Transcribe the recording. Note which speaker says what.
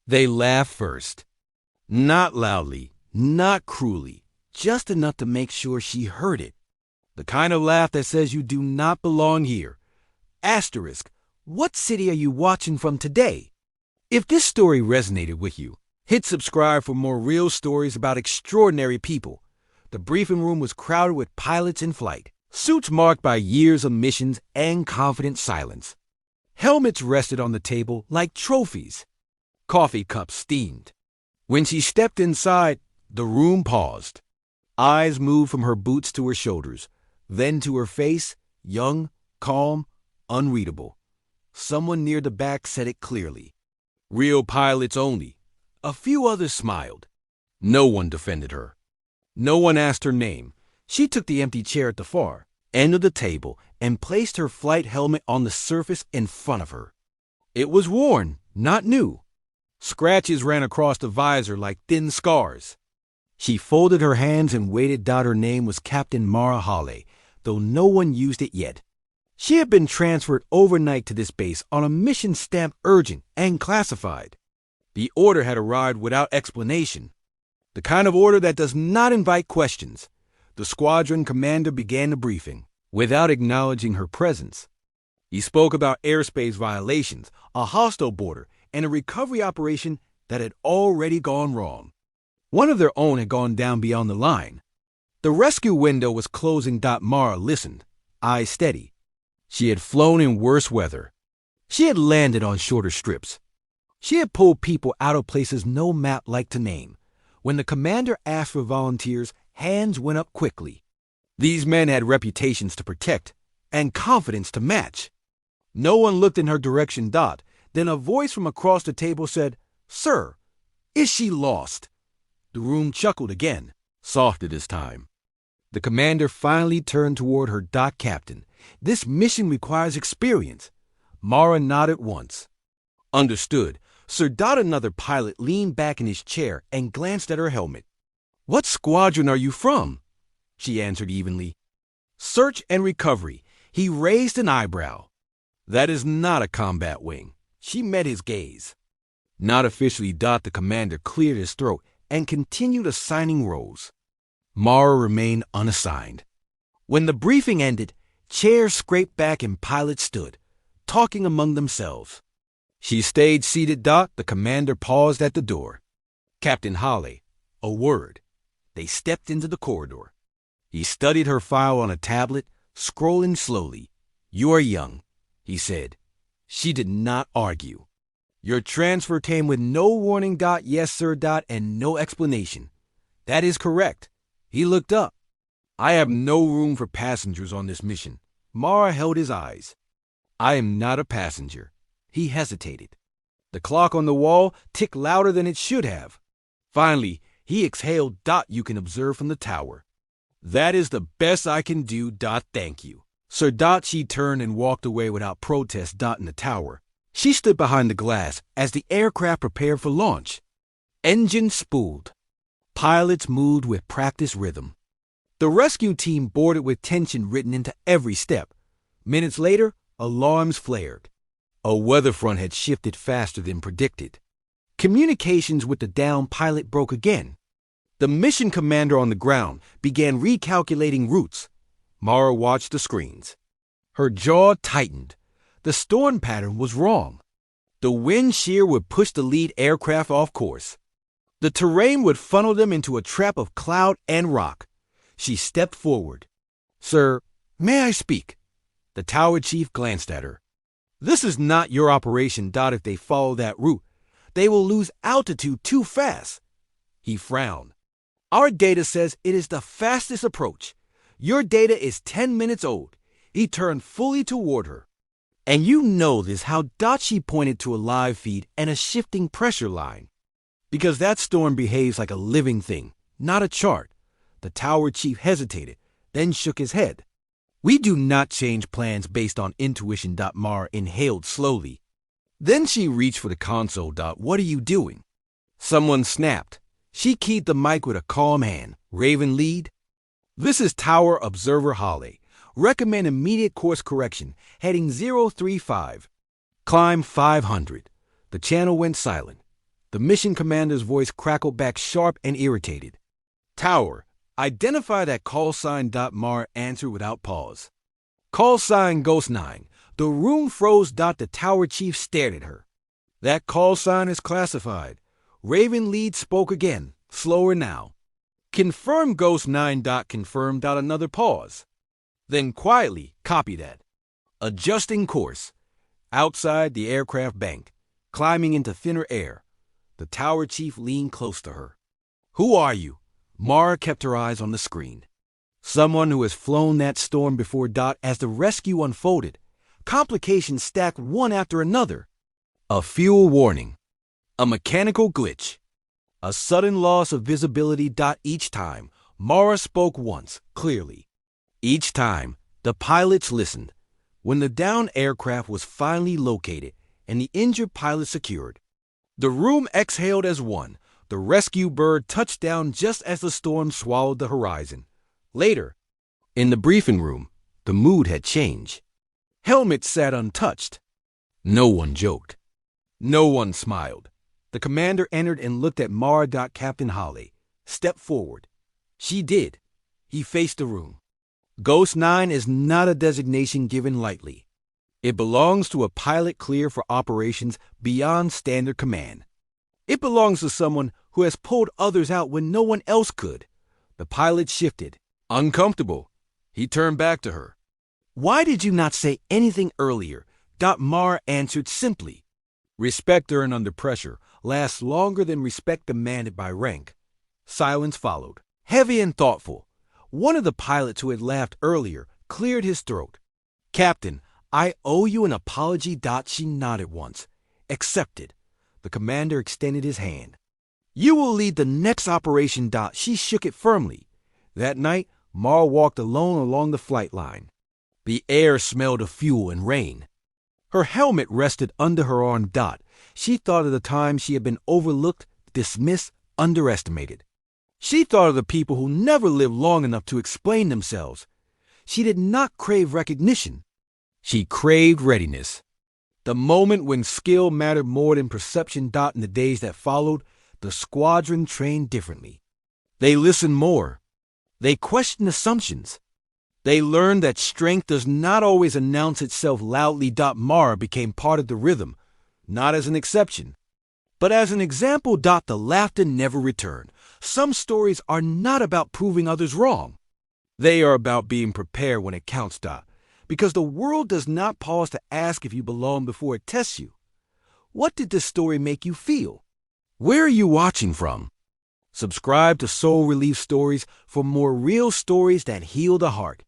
Speaker 1: They laughed first. Not loudly, not cruelly, just enough to make sure she heard it. The kind of laugh that says you do not belong here. Asterisk, what city are you watching from today? If this story resonated with you, hit subscribe for more real stories about extraordinary people. The briefing room was crowded with pilots in flight, suits marked by years of missions and confident silence. Helmets rested on the table like trophies. Coffee cups steamed. When she stepped inside, the room paused. Eyes moved from her boots to her shoulders, then to her face, young, calm, unreadable. Someone near the back said it clearly. Real pilots only. A few others smiled. No one defended her. No one asked her name. She took the empty chair at the far end of the table and placed her flight helmet on the surface in front of her. It was worn, not new. Scratches ran across the visor like thin scars. She folded her hands and waited. Her name was Captain Mara Hawley, though no one used it yet. She had been transferred overnight to this base on a mission stamped urgent and classified. The order had arrived without explanation. The kind of order that does not invite questions. The squadron commander began the briefing without acknowledging her presence. He spoke about airspace violations, a hostile border, and a recovery operation that had already gone wrong. One of their own had gone down beyond the line. The rescue window was closing. Mara listened, eyes steady. She had flown in worse weather. She had landed on shorter strips. She had pulled people out of places no map liked to name. When the commander asked for volunteers, hands went up quickly. These men had reputations to protect and confidence to match. No one looked in her direction. Then a voice from across the table said, "Sir, is she lost?" The room chuckled again, softer this time. The commander finally turned toward her. "Captain, this mission requires experience." Mara nodded once. "Understood." Sir. Another pilot leaned back in his chair and glanced at her helmet. "What squadron are you from?" She answered evenly. "Search and recovery." He raised an eyebrow. "That is not a combat wing." She met his gaze. "Not officially." The commander cleared his throat and continued assigning roles. Mara remained unassigned. When the briefing ended, chairs scraped back and pilots stood, talking among themselves. She stayed seated. The commander paused at the door. "Captain Hawley, a word." They stepped into the corridor. He studied her file on a tablet, scrolling slowly. "You are young," he said. She did not argue. "Your transfer came with no warning. Yes, sir. And no explanation." "That is correct." He looked up. "I have no room for passengers on this mission." Mara held his eyes. "I am not a passenger." He hesitated. The clock on the wall ticked louder than it should have. Finally, he exhaled. "You can observe from the tower." "That is the best I can do. Thank you." Sir. She turned and walked away without protest. In the tower, she stood behind the glass as the aircraft prepared for launch. Engines spooled. Pilots moved with practiced rhythm. The rescue team boarded with tension written into every step. Minutes later, alarms flared. A weather front had shifted faster than predicted. Communications with the downed pilot broke again. The mission commander on the ground began recalculating routes. Mara watched the screens. Her jaw tightened. The storm pattern was wrong. The wind shear would push the lead aircraft off course. The terrain would funnel them into a trap of cloud and rock. She stepped forward. "Sir, may I speak?" The tower chief glanced at her. "This is not your operation. If they follow that route, they will lose altitude too fast." He frowned. "Our data says it is the fastest approach. Your data is 10 minutes old." He turned fully toward her. "And you know this." How? She pointed to a live feed and a shifting pressure line. "Because that storm behaves like a living thing, not a chart." The tower chief hesitated, then shook his head. "We do not change plans based on intuition." Mara inhaled slowly. Then she reached for the console. "What are you doing?" Someone snapped. She keyed the mic with a calm hand. "Raven lead." "This is Tower Observer Hawley. Recommend immediate course correction. Heading 035. Climb 500. The channel went silent. The mission commander's voice crackled back sharp and irritated. Tower, identify that call sign. Mar answered without pause. Call sign Ghost 9. The room froze. The tower chief stared at her. That call sign is classified. Raven Lead spoke again, slower now. Confirm Ghost 9. Confirm. Another pause. Then quietly, copy that. Adjusting course. Outside the aircraft bank, climbing into thinner air. The tower chief leaned close to her. Who are you? Mara kept her eyes on the screen. Someone who has flown that storm before. As the rescue unfolded, complications stacked one after another. A fuel warning. A mechanical glitch. A sudden loss of visibility. Each time, Mara spoke once, clearly. Each time, the pilots listened. When the downed aircraft was finally located and the injured pilot secured, the room exhaled as one. The rescue bird touched down just as the storm swallowed the horizon. Later, in the briefing room, the mood had changed. Helmets sat untouched. No one joked. No one smiled. The commander entered and looked at Mara. Captain Holly stepped forward. She did. He faced the room. Ghost 9 is not a designation given lightly. It belongs to a pilot clear for operations beyond standard command. It belongs to someone who has pulled others out when no one else could. The pilot shifted. Uncomfortable. He turned back to her. Why did you not say anything earlier? Mara answered simply. Respect earned under pressure lasts longer than respect demanded by rank. Silence followed, heavy and thoughtful. One of the pilots who had laughed earlier cleared his throat. Captain, I owe you an apology. She nodded once. Accepted. The commander extended his hand. You will lead the next operation. She shook it firmly. That night, Mara walked alone along the flight line. The air smelled of fuel and rain. Her helmet rested under her arm. She thought of the times she had been overlooked, dismissed, underestimated. She thought of the people who never lived long enough to explain themselves. She did not crave recognition. She craved readiness. The moment when skill mattered more than perception. In the days that followed, the squadron trained differently. They listened more. They questioned assumptions. They learned that strength does not always announce itself loudly. Mara became part of the rhythm, not as an exception, but as an example. The laughter never returned. Some stories are not about proving others wrong. They are about being prepared when it counts. Because the world does not pause to ask if you belong before it tests you. What did this story make you feel? Where are you watching from? Subscribe to Soul Relief Stories for more real stories that heal the heart.